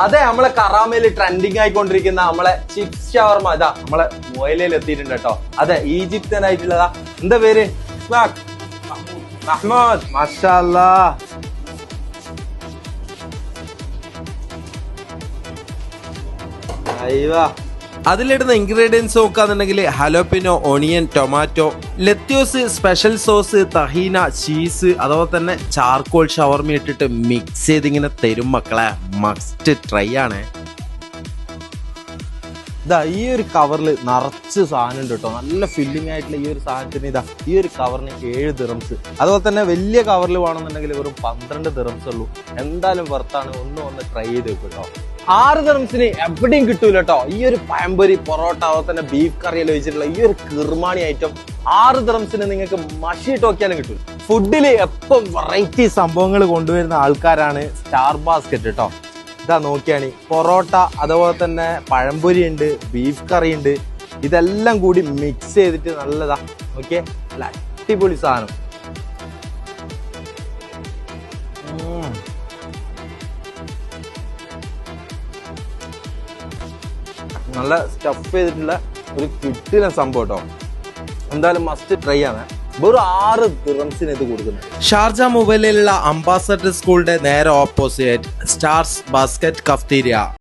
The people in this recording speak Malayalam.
അതെ, നമ്മളെ കറാമയില് ട്രെൻഡിങ് ആയിക്കൊണ്ടിരിക്കുന്ന നമ്മളെ ചിപ്സ് ഷവർമ ഇതാ നമ്മളെ മൊയിലയിൽ എത്തിയിട്ടുണ്ട് കേട്ടോ. അതെ, ഈജിപ്ഷ്യൻ ആയിട്ടുള്ളതാ. എന്താ പേര്? മഹ്മൂദ്. മാഷാ അല്ലാഹ്. അയ്യോ, അതിലിടുന്ന ഇൻഗ്രീഡിയൻസ് നോക്കാന്നുണ്ടെങ്കിൽ jalapeno, onion, tomato, lettuce, special sauce, tahini, cheese, അതുപോലെ തന്നെ ചാർക്കോൾ ഷവർമ ഇട്ടിട്ട് മിക്സ് ചെയ്ത് ഇങ്ങനെ തരും മക്കളെ. മസ്റ്റ് ട്രൈ ആണ്. ഇതാ ഈ ഒരു കവറിൽ നിറച്ച് സാധനം ഉണ്ട് കേട്ടോ. നല്ല ഫില്ലിംഗ് ആയിട്ടുള്ള ഈ ഒരു സാധനത്തിന് ഇതാ ഈ ഒരു കവറിന് 7 ദിറംസ്. അതുപോലെ തന്നെ വലിയ കവറിൽ വേണമെന്നുണ്ടെങ്കിൽ വെറും 12 ദിറംസ് ഉള്ളൂ. എന്തായാലും വർത്താണ്. ഒന്ന് ട്രൈ ചെയ്ത് വെക്കും കേട്ടോ. 6 ദിറംസിന് എവിടെയും കിട്ടൂല കേട്ടോ. ഈ ഒരു പഴംപൊരി, പൊറോട്ട, അതുപോലെ തന്നെ ബീഫ് കറിയെല്ലാം വെച്ചിട്ടുള്ള ഈ ഒരു കിർമാണി ഐറ്റം 6 ദിറംസിന് നിങ്ങൾക്ക് മഷിയിട്ട് നോക്കിയാലും കിട്ടും. ഫുഡിൽ എപ്പം വെറൈറ്റി സംഭവങ്ങൾ കൊണ്ടുവരുന്ന ആൾക്കാരാണ് സ്റ്റാർ ബാസ്ക്കറ്റ് കേട്ടോ. ഇതാ നോക്കിയാണ് പൊറോട്ട, അതുപോലെ തന്നെ പഴംപൊരി ഉണ്ട്, ബീഫ് കറി ഉണ്ട്. ഇതെല്ലാം കൂടി മിക്സ് ചെയ്തിട്ട് നല്ലതാ. ഓക്കെ, നല്ല അടിപൊളി സാധനം. നല്ല സ്റ്റഫ് ചെയ്തിട്ടുള്ള ഒരു കിട്ടിയ സംഭവം കേട്ടോ. എന്തായാലും മസ്റ്റ് ട്രൈ ആണ്. വെറും 6 ദിറംസിന് ഇത് കൊടുക്കുന്നത്. ഷാർജ മൊബൈലിലുള്ള അംബാസഡർ സ്കൂളിന്റെ നേരെ ഓപ്പോസിറ്റ് സ്റ്റാർസ് ബാസ്ക്കറ്റ് കഫ്റ്റീരിയ.